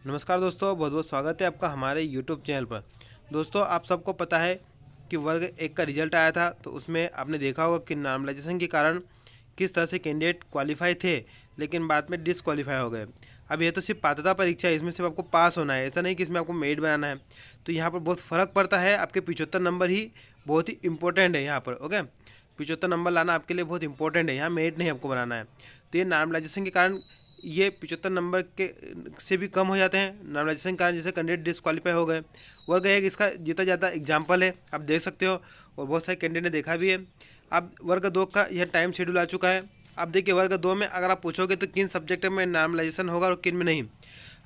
नमस्कार दोस्तों, बहुत बहुत स्वागत है आपका हमारे यूट्यूब चैनल पर। दोस्तों, आप सबको पता है कि वर्ग एक का रिजल्ट आया था, तो उसमें आपने देखा होगा कि नॉर्मलाइजेशन के कारण किस तरह से कैंडिडेट क्वालिफाई थे लेकिन बाद में डिसक्वालीफाई हो गए। अब ये तो सिर्फ पात्रता परीक्षा है, इसमें सिर्फ आपको पास होना है, ऐसा नहीं कि इसमें आपको मेरिट बनाना है। तो यहाँ पर बहुत फ़र्क पड़ता है, आपके 75 नंबर ही बहुत ही इंपॉर्टेंट है यहाँ पर। ओके, 75 नंबर लाना आपके लिए बहुत इंपॉर्टेंट है, यहाँ मेरिट नहीं आपको बनाना है। तो ये नॉर्मलाइजेशन के कारण ये 75 नंबर के से भी कम हो जाते हैं। नॉर्मलाइजेशन के कारण जैसे कैंडिडेट डिसक्वालीफाई हो गए। वर्ग एक इसका जीता जाता एग्जाम्पल है, आप देख सकते हो, और बहुत सारे कैंडिडेट ने देखा भी है। अब वर्ग दो का यह टाइम शेड्यूल आ चुका है। अब देखिए, वर्ग दो में अगर आप पूछोगे तो किन सब्जेक्ट में नॉर्मलाइजेशन होगा और किन में नहीं।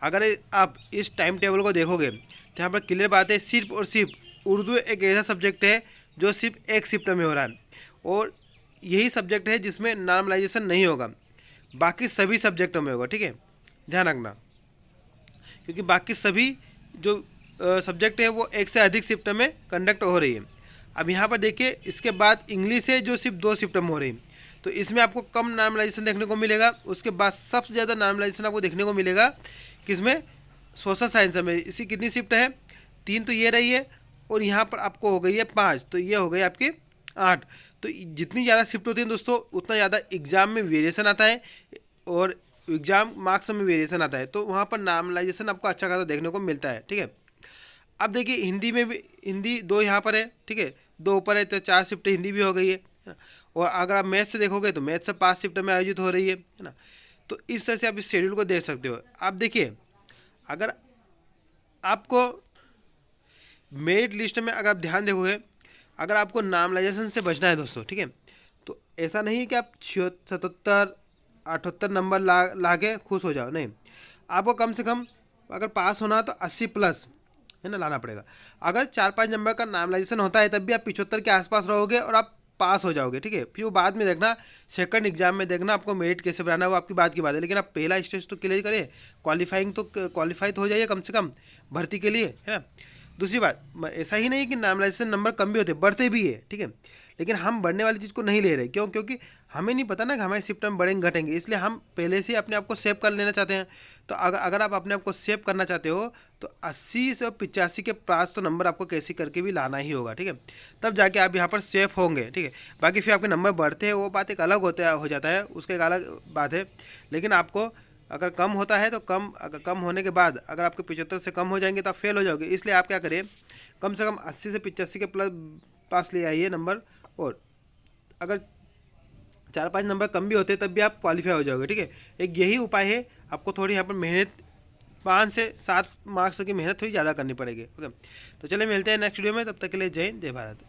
अगर आप इस टाइम टेबल को देखोगे तो यहाँ पर क्लियर बात है, सिर्फ और सिर्फ उर्दू एक ऐसा सब्जेक्ट है जो सिर्फ एक शिफ्ट में हो रहा है, और यही सब्जेक्ट है जिसमें नॉर्मलाइजेशन नहीं होगा। बाकी सभी सब्जेक्टों में होगा, ठीक है, ध्यान रखना, क्योंकि बाकी सभी जो सब्जेक्ट है वो एक से अधिक शिफ्ट में कंडक्ट हो रही है। अब यहाँ पर देखिए, इसके बाद इंग्लिश है जो सिर्फ 2 शिफ्ट में हो रही है, तो इसमें आपको कम नॉर्मलाइजेशन देखने को मिलेगा। उसके बाद सबसे ज़्यादा नॉर्मलाइजेशन आपको देखने को मिलेगा किसमें, सोशल साइंस में। इसकी कितनी शिफ्ट है, 3 तो ये रही है, और यहाँ पर आपको हो गई है 5, तो ये हो गई आपकी 8। तो जितनी ज़्यादा शिफ्ट होती है दोस्तों, उतना ज़्यादा एग्ज़ाम में वेरिएशन आता है और एग्ज़ाम मार्क्स में वेरिएशन आता है। तो वहाँ पर नॉर्मलाइजेशन आपको अच्छा खासा देखने को मिलता है, ठीक है। अब देखिए, हिंदी में भी, हिंदी 2 यहाँ पर है, ठीक है, 2 ऊपर है, तो 4 शिफ्ट हिंदी भी हो गई है ना। और अगर आप मैथ से देखोगे तो मैथ से 5 शिफ्ट में आयोजित हो रही है ना। तो इस तरह से आप इस शेड्यूल को देख सकते हो। आप देखिए, अगर आपको मेरिट लिस्ट में अगर आप ध्यान देखोगे, अगर आपको नॉर्मलाइजेशन से बचना है दोस्तों, ठीक है, तो ऐसा नहीं है कि आप 77 78 नंबर ला के खुश हो जाओ, नहीं। आपको कम से कम अगर पास होना तो 80 प्लस है ना लाना पड़ेगा। अगर 4-5 नंबर का नॉर्मलाइजेशन होता है तब भी आप 75 के आसपास रहोगे और आप पास हो जाओगे, ठीक है। फिर वो बाद में देखना, सेकंड एग्जाम में देखना आपको मेरिट कैसे बनाना है, वो आपकी बात की बात है। लेकिन आप पहला स्टेज तो क्लियर करिए, क्वालिफाई तो हो जाइए कम से कम भर्ती के लिए, है ना। दूसरी बात, ऐसा ही नहीं कि नॉर्मलाइजेशन नंबर कम भी होते, बढ़ते भी है, ठीक है। लेकिन हम बढ़ने वाली चीज़ को नहीं ले रहे, क्यों? क्योंकि हमें नहीं पता ना कि हमारे शिफ्ट में बढ़ेंगे घटेंगे, इसलिए हम पहले से ही अपने आप को सेव कर लेना चाहते हैं। तो अगर आप अपने आप को सेव करना चाहते हो तो 80 से 85 के पास तो नंबर आपको कैसे करके भी लाना ही होगा, ठीक है। तब जाके आप यहाँ पर सेफ होंगे, ठीक है। बाकी फिर आपके नंबर बढ़ते हैं, वो बात एक अलग हो जाता है, उसका एक अलग बात है। लेकिन आपको अगर कम होता है तो अगर कम होने के बाद अगर आपके 75 से कम हो जाएंगे तो आप फेल हो जाओगे। इसलिए आप क्या करिए, कम से कम 80 से 85 के प्लस पास ले आइए नंबर। और अगर 4-5 नंबर कम भी होते तब भी आप क्वालिफाई हो जाओगे, ठीक है। एक यही उपाय है, आपको थोड़ी यहाँ पर मेहनत, 5 से 7 मार्क्स की मेहनत थोड़ी ज़्यादा करनी पड़ेगी। ओके, तो चलिए मिलते हैं नेक्स्ट वीडियो में, तब तक के लिए जय हिंद, जय भारत।